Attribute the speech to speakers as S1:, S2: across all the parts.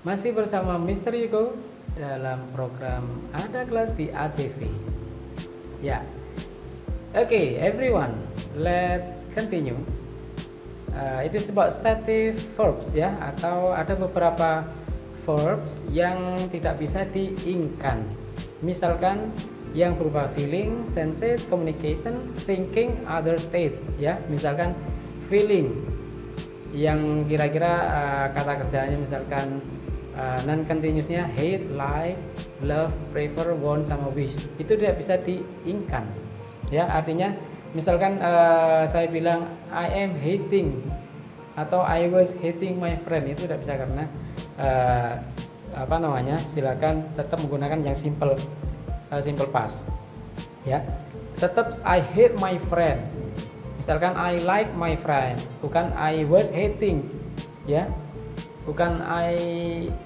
S1: Masih bersama Mr. Yuko dalam program Ada Kelas di ATV. Ya, oke, everyone, let's continue. It is about stative verbs ya, atau ada beberapa verbs yang tidak bisa diingkan. Misalkan yang berupa feeling, senses, communication, thinking, other states ya. Misalkan feeling yang kira-kira kata kerjanya misalkan non continuousnya hate, like, love, prefer, want sama wish, itu tidak bisa diingkan ya. Artinya misalkan saya bilang I am hating atau I was hating my friend, itu tidak bisa karena silakan tetap menggunakan yang simple past ya. Tetap I hate my friend, misalkan I like my friend, bukan I was hating ya, bukan I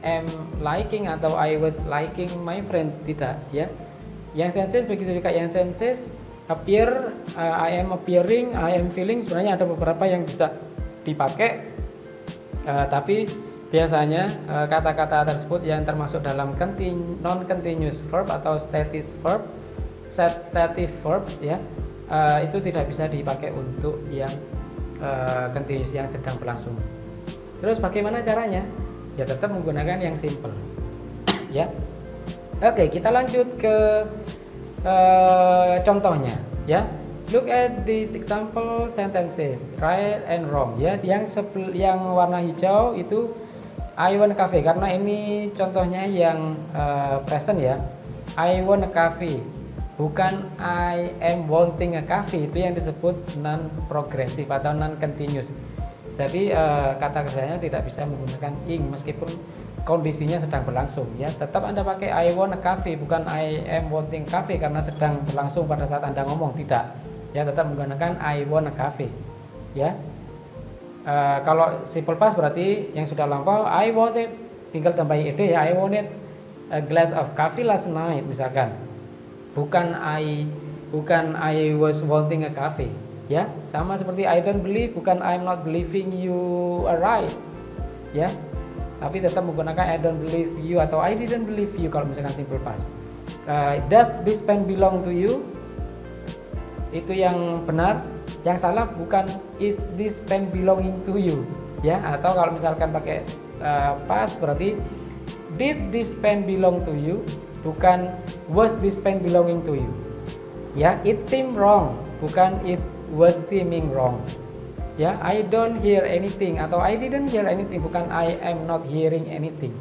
S1: am liking atau I was liking my friend, tidak ya. Yang senses begitu juga, yang senses appear, I am appearing, I am feeling, sebenarnya ada beberapa yang bisa dipakai, tapi biasanya kata-kata tersebut yang termasuk dalam non-continuous verb atau static verbs ya, itu tidak bisa dipakai untuk yang continuous, yang sedang berlangsung. Terus bagaimana caranya? Ya tetap menggunakan yang simple ya. Oke, kita lanjut ke contohnya ya. Look at these example sentences, right and wrong ya. Yang warna hijau itu I want a cafe, karena ini contohnya yang present ya. I want a cafe, bukan I am wanting a cafe, itu yang disebut non progressive atau non continuous. Jadi kata kerjanya tidak bisa menggunakan ing meskipun kondisinya sedang berlangsung ya. Tetap Anda pakai I want a cafe, bukan I am wanting cafe karena sedang berlangsung pada saat Anda ngomong, tidak ya. Tetap menggunakan I want a cafe ya. Kalau simple past berarti yang sudah lampau, I wanted, tinggal tambahin ed ya, I wanted a glass of coffee last night misalkan, bukan I was wanting a coffee ya. Sama seperti I don't believe, bukan I'm not believing you are right ya, tapi tetap menggunakan I don't believe you atau I didn't believe you kalau misalkan simple past. Does this pen belong to you, itu yang benar. Yang salah bukan is this pen belonging to you ya, atau kalau misalkan pakai past berarti did this pen belong to you, bukan was this pen belonging to you ya. It seemed wrong, bukan it was seeming wrong ya. I don't hear anything atau I didn't hear anything, bukan I am not hearing anything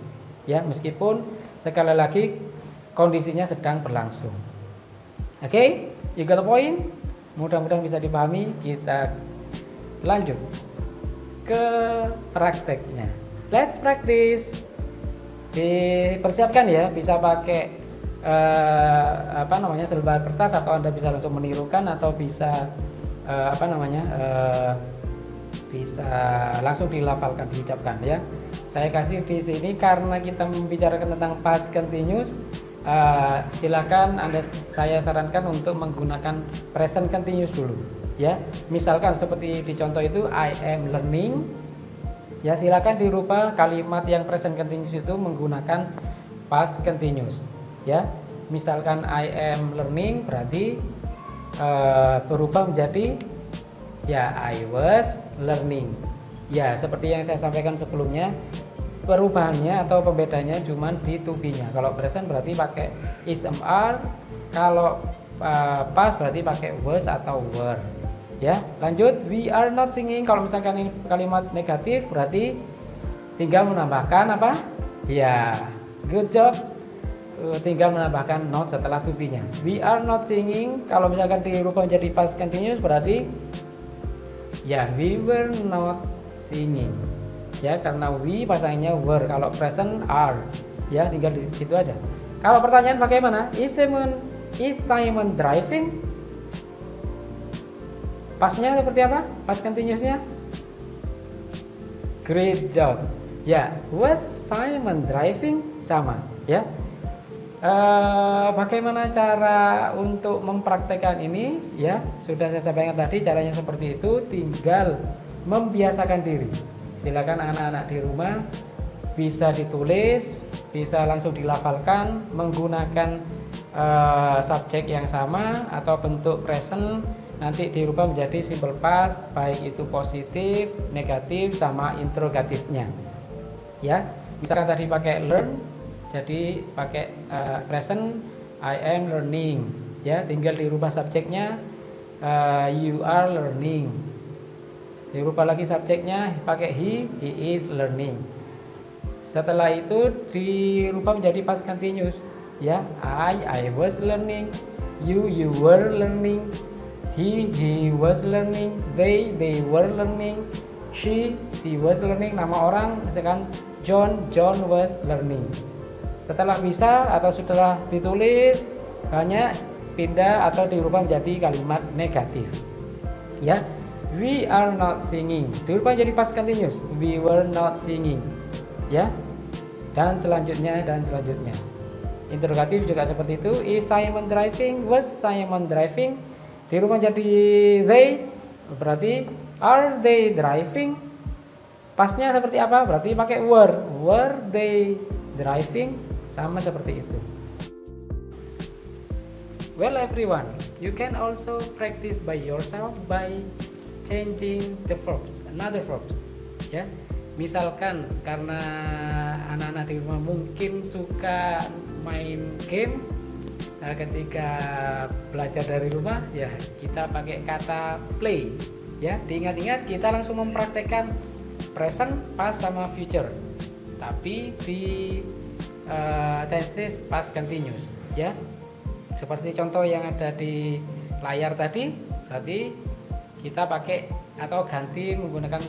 S1: ya, meskipun sekali lagi kondisinya sedang berlangsung. Oke, you got the point? Mudah-mudahan bisa dipahami. Kita lanjut ke prakteknya. Let's practice. Dipersiapkan ya, bisa pakai selebar kertas atau Anda bisa langsung menirukan atau bisa bisa langsung dilafalkan, diucapkan ya. Saya kasih di sini karena kita membicarakan tentang past continuous. Silakan saya sarankan untuk menggunakan present continuous dulu ya. Misalkan seperti di contoh itu I am learning ya, silakan dirubah kalimat yang present continuous itu menggunakan past continuous ya. Misalkan I am learning berarti berubah menjadi ya I was learning ya, seperti yang saya sampaikan sebelumnya. Perubahannya atau pembedanya cuman di to be-nya. Kalau present berarti pakai is, are. Kalau past berarti pakai was atau were ya. Lanjut, we are not singing. Kalau misalkan ini kalimat negatif berarti tinggal menambahkan apa ya, good job, tinggal menambahkan not setelah to be-nya. We are not singing. Kalau misalkan dirubah menjadi past continuous berarti ya we were not singing ya, karena we pasangannya were. Kalau present are ya, tinggal di situ aja. Kalau pertanyaan bagaimana, is Simon driving, pasnya seperti apa, past continuousnya? Great job ya. Was Simon driving, sama ya. Bagaimana cara untuk mempraktekkan ini ya, sudah saya sampaikan tadi caranya seperti itu. Tinggal membiasakan diri. Silakan anak-anak di rumah bisa ditulis, bisa langsung dilafalkan menggunakan subjek yang sama atau bentuk present, nanti dirubah menjadi simple past, baik itu positif, negatif, sama interrogatifnya. Ya, misalkan tadi pakai learn, jadi pakai present, I am learning. Ya, tinggal dirubah subjeknya, you are learning. Dirubah lagi subjeknya, pakai he is learning. Setelah itu dirubah menjadi past continuous. Ya, I was learning, you were learning, he was learning, they were learning, she was learning. Nama orang misalkan John was learning. Setelah bisa atau setelah ditulis, hanya pindah atau dirubah menjadi kalimat negatif. Ya, we are not singing, dirubah menjadi past continuous, we were not singing. Ya, dan selanjutnya. Interrogatif juga seperti itu. Is Simon driving? Was Simon driving? Dirubah jadi they, berarti are they driving? Pasnya seperti apa? Berarti pakai were. Were they driving? Sama seperti itu. Well everyone, you can also practice by yourself by changing the verbs, another verbs. Ya, misalkan karena anak-anak di rumah mungkin suka main game, ketika belajar dari rumah, ya kita pakai kata play. Ya, diingat-ingat kita langsung mempraktekkan present, past sama future. Tapi di tenses past continuous. Ya, seperti contoh yang ada di layar tadi, berarti kita pakai atau ganti menggunakan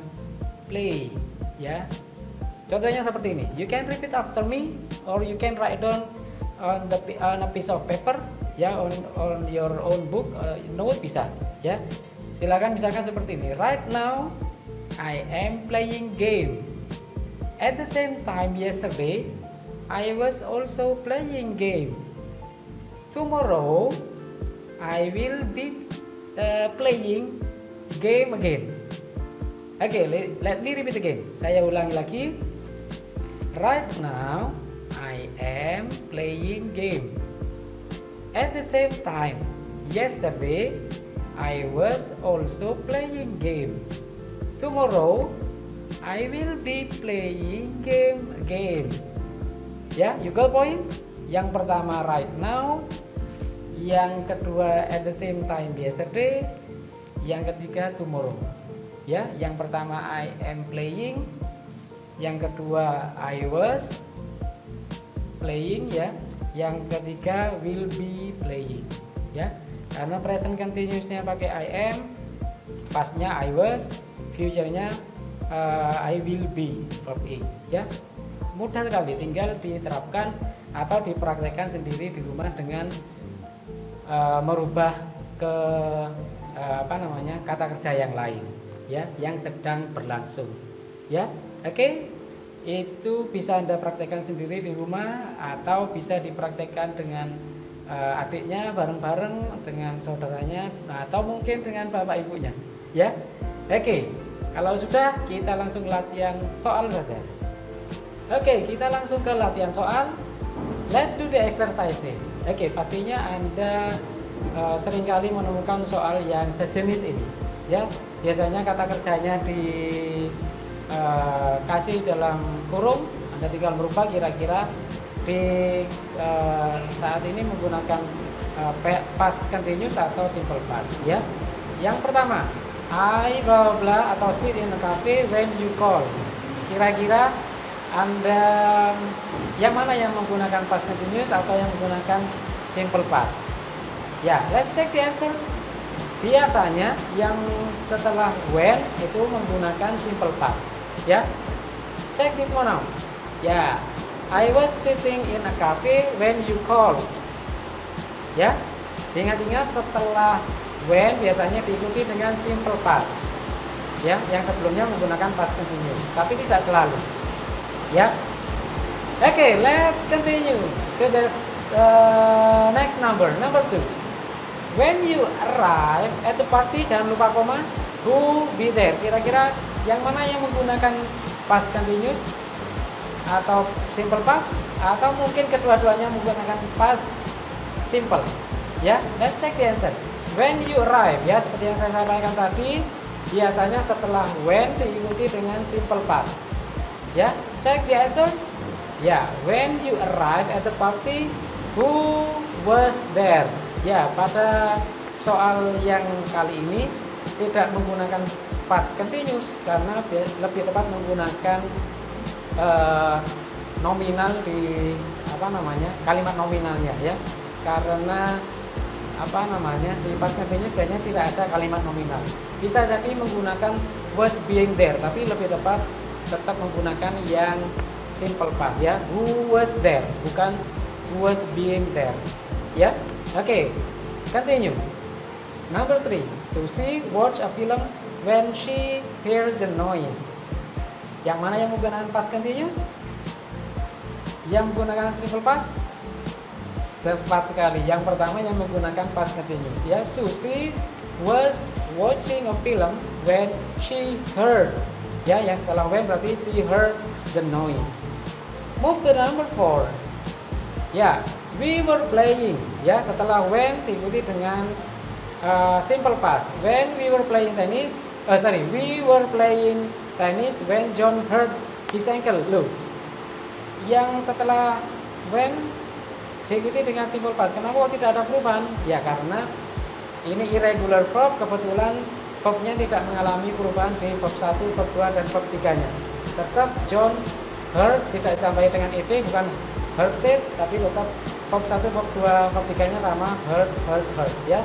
S1: play. Ya, contohnya seperti ini. You can repeat after me, or you can write down on a piece of paper, ya, on your own book, note bisa. Ya, silakan misalkan seperti ini. Right now I am playing game. At the same time yesterday I was also playing game. Tomorrow I will be playing game again. Okay, let me repeat again. Saya ulangi lagi. Right now I am playing game. At the same time yesterday I was also playing game. Tomorrow I will be playing game again. Ya, you got point? Yang pertama right now, yang kedua at the same time yesterday, yang ketiga tomorrow. Ya, yang pertama I am playing, yang kedua I was playing, ya, yang ketiga will be playing. Ya, karena present continuousnya pakai I am, pastnya I was, future-nya I will be, verb A. Ya, mudah sekali, tinggal diterapkan atau dipraktekkan sendiri di rumah dengan merubah ke kata kerja yang lain, ya, yang sedang berlangsung. Ya, oke. Itu bisa Anda praktekkan sendiri di rumah atau bisa dipraktekkan dengan adiknya bareng-bareng, dengan saudaranya, atau mungkin dengan bapak ibunya. Ya, oke. Kalau sudah, kita langsung latihan soal saja. Oke, kita langsung ke latihan soal. Let's do the exercises. Oke, pastinya Anda seringkali menemukan soal yang sejenis ini. Ya, biasanya kata kerjanya kasih dalam kurung. Anda tinggal merubah kira-kira di saat ini menggunakan past continuous atau simple past. Ya, yang pertama, I bla bla atau sit in a cafe when you call. Kira-kira Anda yang mana yang menggunakan past continuous atau yang menggunakan simple past? Ya, let's check the answer. Biasanya yang setelah when itu menggunakan simple past. Ya, check this one out. Ya, I was sitting in a cafe when you call. Ya, ingat-ingat setelah when biasanya diikuti dengan simple past. Ya, yang sebelumnya menggunakan past continuous, tapi tidak selalu. Ya, oke, let's continue to the next number 2. When you arrive at the party, jangan lupa koma, who be there. Kira-kira yang mana yang menggunakan past continuous? atau simple past, atau mungkin kedua-duanya menggunakan past simple. Ya, let's check the answer. When you arrive, ya seperti yang saya sampaikan tadi, biasanya setelah when diikuti dengan simple past. Ya, check the answer. Ya, when you arrive at the party, who was there? Ya, pada soal yang kali ini tidak menggunakan past continuous karena lebih tepat menggunakan nominal di kalimat nominalnya, ya. Karena di past continuous biasanya tidak ada kalimat nominal. Bisa jadi menggunakan was being there, tapi lebih tepat tetap menggunakan yang simple past, ya. Who was there, bukan who was being there, ya. Oke, continue. Number 3, Susie watch a film when she hear the noise. Yang mana yang menggunakan past continuous? Yang menggunakan simple past? Tepat sekali. Yang pertama yang menggunakan past continuous, ya. Susie was watching a film when she heard. Ya, yang setelah when berarti she heard the noise. Move to number 4. Ya, we were playing. Ya, setelah when diikuti dengan simple past. When we were playing tennis, we were playing tennis when John hurt his ankle. Loh, yang setelah when diikuti dengan simple past, kenapa tidak ada perubahan? Ya, karena ini irregular verb, kebetulan verbnya tidak mengalami perubahan di verb 1, verb 2, dan verb 3-nya. Tetap John hurt, tidak ditambahi dengan ed, bukan hurted, tapi tetap verb 1, verb 2, verb 3-nya sama, hurt, ya.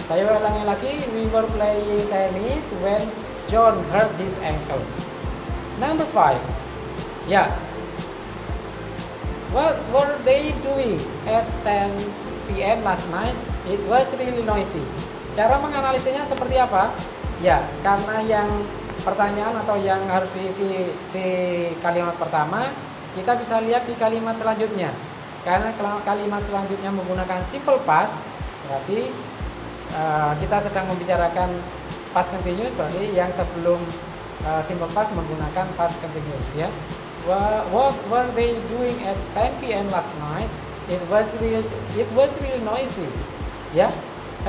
S1: Saya ulangi lagi, we were playing tennis when John hurt his ankle. Number 5. Ya. What were they doing at 10 p.m. last night? It was really noisy. Cara menganalisisnya seperti apa? Ya, karena yang pertanyaan atau yang harus diisi di kalimat pertama, kita bisa lihat di kalimat selanjutnya. Karena kalimat selanjutnya menggunakan simple past, berarti kita sedang membicarakan past continuous, berarti yang sebelum simple past menggunakan past continuous, ya. What were they doing at 10 p.m. last night? It was really noisy. Ya.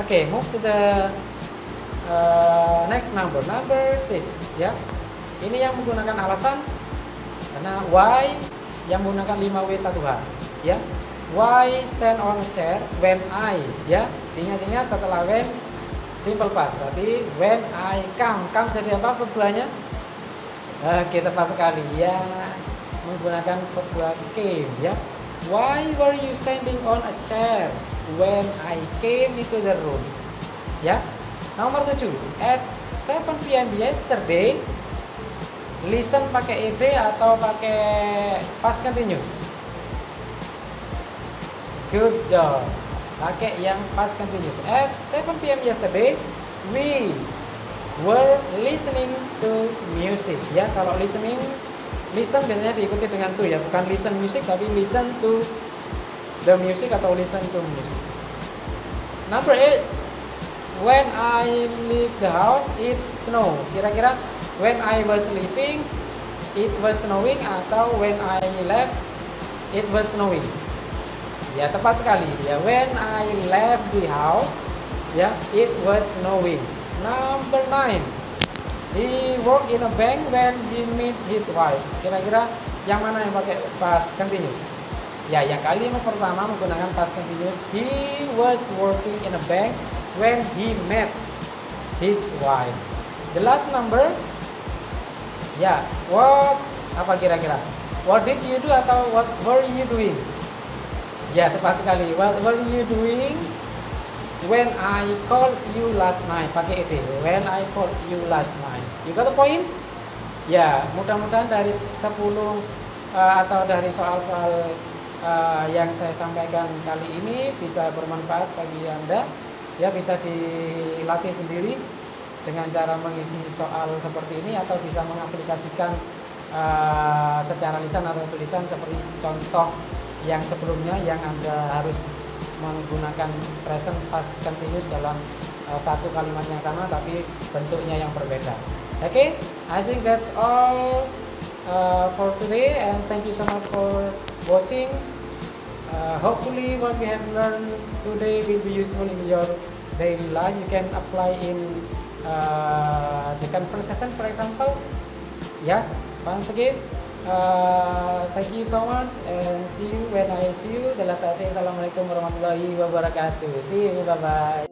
S1: Oke, move to the next number 6, ya. Ini yang menggunakan alasan, karena why yang menggunakan 5W1H, ya. Why stand on a chair when I, ya. Ingat-ingat setelah when simple past, berarti when I come jadi apa verb-nya? Kita tepat sekali, ya, menggunakan verb 2 came, ya. Why were you standing on a chair when I came into the room? Ya. Nomor 7. At 7 p.m. yesterday, listen pakai ed atau pakai past continuous? Good job. Pakai yang past continuous. At 7 p.m. yesterday, we were listening to music. Ya, kalau listen biasanya diikuti dengan to, ya, bukan listen music tapi listen to the music atau listen to music. Number 8. When I leave the house, it snow. Kira-kira when I was leaving, it was snowing, atau when I left, it was snowing? Ya, tepat sekali. Ya, when I left the house, ya, it was snowing. Number 9. He worked in a bank when he met his wife. Kira-kira yang mana yang pakai past continuous? Ya, yang kalimat pertama menggunakan past continuous. He was working in a bank when he met his wife. The last number, ya, apa kira-kira? What did you do atau what were you doing? Ya, tepat sekali. What were you doing when I called you last night? Pakai ed. When I called you last night. You got the point? Ya, mudah-mudahan dari 10 atau dari soal-soal yang saya sampaikan kali ini bisa bermanfaat bagi Anda. Ya, bisa dilatih sendiri dengan cara mengisi soal seperti ini, atau bisa mengaplikasikan secara lisan atau tulisan seperti contoh yang sebelumnya yang Anda harus menggunakan present past continuous dalam satu kalimat yang sama tapi bentuknya yang berbeda. Okay, I think that's all for today, and thank you so much for watching. Hopefully what we have learned today will be useful in your daily life. You can apply in the conversation, for example. Yeah, once again, thank you so much, and see you when I see you. Assalamualaikum warahmatullahi wabarakatuh. See you, bye bye.